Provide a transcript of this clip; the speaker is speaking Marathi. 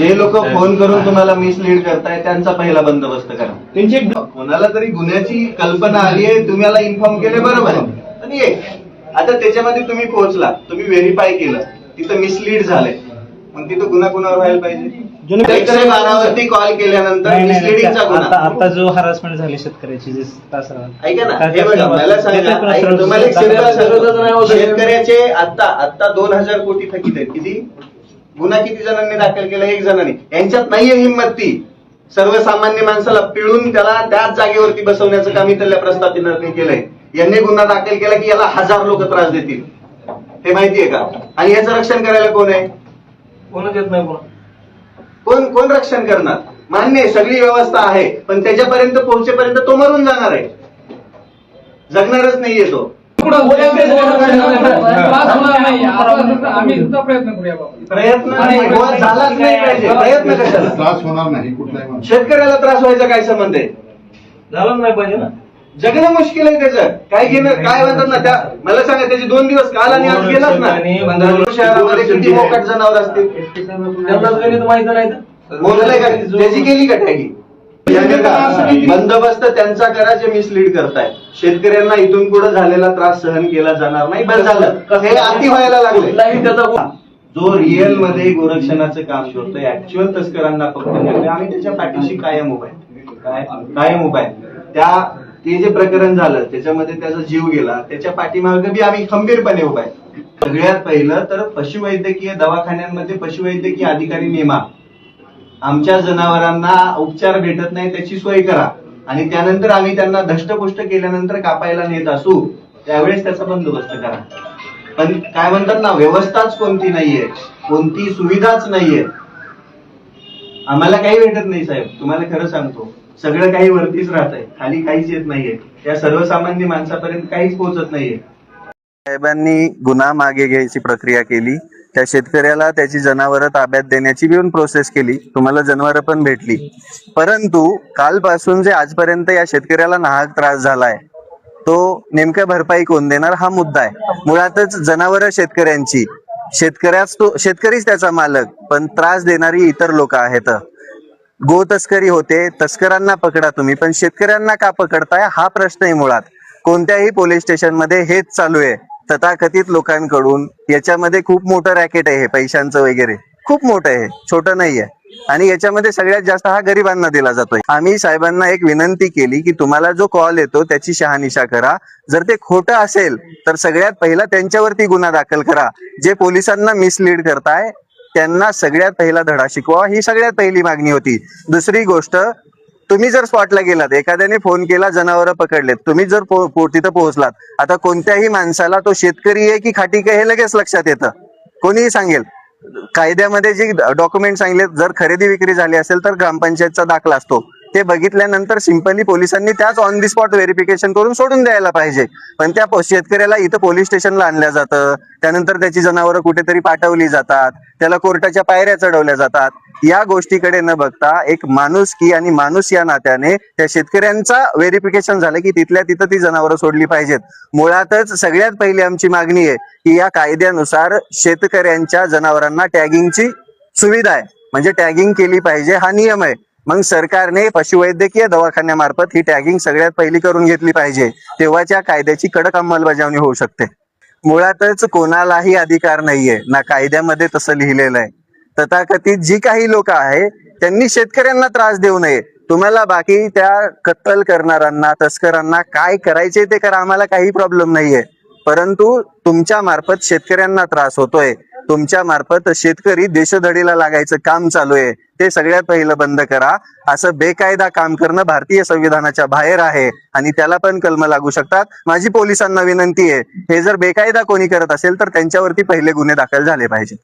जे लोक फोन करून तुम्हाला मिसलीड करताय त्यांचा पहिला बंदोबस्त करा. त्यांची कोणाला तरी गुन्ह्याची कल्पना आली आहे, तुम्हाला इन्फॉर्म केले, बरोबर आहे. आणि आता त्याच्यामध्ये तुम्ही पोहोचला, तुम्ही व्हेरीफाय केलं, तिथं मिसलीड झालंय, मग तिथं गुन्हा कुणावर व्हायला पाहिजे? 112वरती कॉल केल्यानंतर मिसलीडिंगचा गुन्हा. आता जो हरासमेंट झाली शेतकऱ्याची, ऐका ना, हे बघा, मला सांगा, तुम्हाला एक सिंपल सांगतो, शेतकऱ्याचे आता 2000 कोटी थकीत आहेत. किती गुन्हा किती जणांनी दाखल केला? 1 जणांनी. यांच्यात नाहीये हिंमत ती सर्वसामान्य माणसाला पिळून त्याला त्याच जागेवरती बसवण्याचं काम इथल्या प्रस्तावनेने केलंय. यांनी गुन्हा दाखल केला की याला 1000 लोक त्रास देतील, हे माहितीये का? आणि याचं रक्षण करायला कोण आहे? कोणच येत नाही. कोण रक्षण करणार? मान्य आहे, सगळी व्यवस्था आहे, पण त्याच्यापर्यंत पोहोचेपर्यंत तो मरून जाणार आहे, जगणारच नाहीये तो. प्रयत्न झालाच नाही पाहिजे. प्रयत्न कशाला? त्रास होणार नाही कुठलाही. शेतकऱ्याला त्रास व्हायचा काय संबंध आहे? झालं नाही पाहिजे ना. जगणं मुश्किल आहे त्याचं. काय घेणं, काय म्हणतात ना, त्या मला सांगा, त्याचे 2 दिवस काल आणि आज गेलाच ना. शहरामध्ये किती मोकाट जनावर असतील, माहित नाही. मोजलंय का? त्याची केली का टॅगी? बंदोबस्त त्यांचा करा जे मिसलीड करताय. शेतकऱ्यांना इथून पुढे झालेला त्रास सहन केला जाणार नाही. बस झालं, हे अति व्हायला लागले. जो रिअल मध्ये गोरक्षणाचं काम करतोय, ऍक्च्युअल तस्करांना पकडण्यामध्ये आम्ही त्याच्या पाठीशी कायम उभा आहे. कायम उभा आहे. ते जे प्रकरण झालं त्याच्यामध्ये त्याचा जीव गेला, त्याच्या पाठीमागे बी आम्ही खंबीरपणे उभा आहे. सगळ्यात पहिलं तर पशुवैद्यकीय दवाखान्यांमध्ये पशुवैद्यकीय अधिकारी नेमा. आमच्या जनावरांना उपचार भेटत नाही त्याची सोय करा, आणि त्यानंतर आम्ही त्यांना धष्टपुष्ट केल्यानंतर कापायला नेत असू त्यावेळेस त्याचा बंदोबस्त करा. पण काय म्हणतात ना, व्यवस्थाच कोणती नाहीये, कोणती सुविधाच नाहीये. आम्हाला काही भेटत नाही साहेब, तुम्हाला खरं सांगतो. सगळं काही वरतीच राहत आहे, खाली काहीच येत नाहीये. त्या सर्वसामान्य माणसापर्यंत काहीच पोहोचत नाहीये. साहेबांनी गुन्हा मागे घ्यायची प्रक्रिया केली, त्या शेतकऱ्याला त्याची जनावरं ताब्यात देण्याची पण प्रोसेस केली, तुम्हाला जनावरं पण भेटली. परंतु कालपासून जे आजपर्यंत या शेतकऱ्याला नाहक त्रास झालाय, तो नेमका भरपाई कोण देणार हा मुद्दा आहे. मुळातच जनावरं शेतकऱ्यांची, शेतकरीच त्याचा मालक, पण त्रास देणारी इतर लोक आहेत. गो तस्करी होते, तस्करांना पकडा तुम्ही, पण शेतकऱ्यांना का पकडताय हा प्रश्न आहे मुळात. कोणत्याही पोलीस स्टेशन मध्ये हेच चालू आहे, तथाकथित लोकांकडून. याच्यामध्ये खूप मोठं रॅकेट आहे, हे पैशांचं वगैरे खूप मोठं आहे, छोटं नाहीये. आणि याच्यामध्ये सगळ्यात जास्त हा गरिबांना दिला जातोय. आम्ही साहेबांना एक विनंती केली की तुम्हाला जो कॉल येतो त्याची शहानिशा करा. जर ते खोटं असेल तर सगळ्यात पहिला त्यांच्यावरती गुन्हा दाखल करा. जे पोलिसांना मिसलीड करताय त्यांना सगळ्यात पहिला धडा शिकवा, ही सगळ्यात पहिली मागणी होती. दुसरी गोष्ट, तुम्ही जर स्पॉटला गेलात, एखाद्याने फोन केला, जनावरं पकडलेत, तुम्ही जर तिथं पोहोचलात, आता कोणत्याही माणसाला तो शेतकरी आहे की खाटी काय हे लगेच लक्षात येतं, कोणीही सांगेल. कायद्यामध्ये जे डॉक्युमेंट सांगितले, जर खरेदी विक्री झाली असेल तर ग्रामपंचायतचा दाखला असतो, ते बघितल्यानंतर सिंपली पोलिसांनी त्याच ऑन दी स्पॉट व्हेरिफिकेशन करून सोडून द्यायला पाहिजे. पण त्या शेतकऱ्याला इथं पोलीस स्टेशनला आणलं जातं, त्यानंतर त्याची जनावरं कुठेतरी पाठवली जातात, त्याला कोर्टाच्या पायऱ्या चढवल्या जातात. या गोष्टीकडे न बघता एक माणुसकी आणि माणूस या नात्याने त्या शेतकऱ्यांचा व्हेरिफिकेशन झालं की तिथल्या तिथं ती जनावरं सोडली पाहिजेत. मुळातच सगळ्यात पहिली आमची मागणी आहे की या कायद्यानुसार शेतकऱ्यांच्या जनावरांना टॅगिंगची सुविधा आहे, म्हणजे टॅगिंग केली पाहिजे, हा नियम आहे. मग सरकारने पशुवैद्यकीय दवाखान्यामार्फत ही टॅगिंग सगळ्यात पहिली करून घेतली पाहिजे, तेव्हाच्या कायद्याची कडक अंमलबजावणी होऊ शकते. मुळातच कोणालाही अधिकार नाहीये, ना कायद्यामध्ये तसं लिहिलेलं आहे. तथाकथित जी काही लोक आहे त्यांनी शेतकऱ्यांना त्रास देऊ नये. तुम्हाला बाकी त्या कत्तल करणाऱ्यांना, तस्करांना काय करायचे ते करा, आम्हाला काही प्रॉब्लेम नाहीये. परंतु तुमच्या मार्फत शेतकऱ्यांना त्रास होतोय, तुमच्या मार्फत शेतकरी देशधडीला लागायचं काम चालू आहे, ते सगळ्यात पहिलं बंद करा. असं बेकायदा काम करणं भारतीय संविधानाच्या बाहेर आहे आणि त्याला पण कलम लागू शकतात. माझी पोलिसांना विनंती आहे, हे जर बेकायदा कोणी करत असेल तर त्यांच्यावरती पहिले गुन्हे दाखल झाले पाहिजे.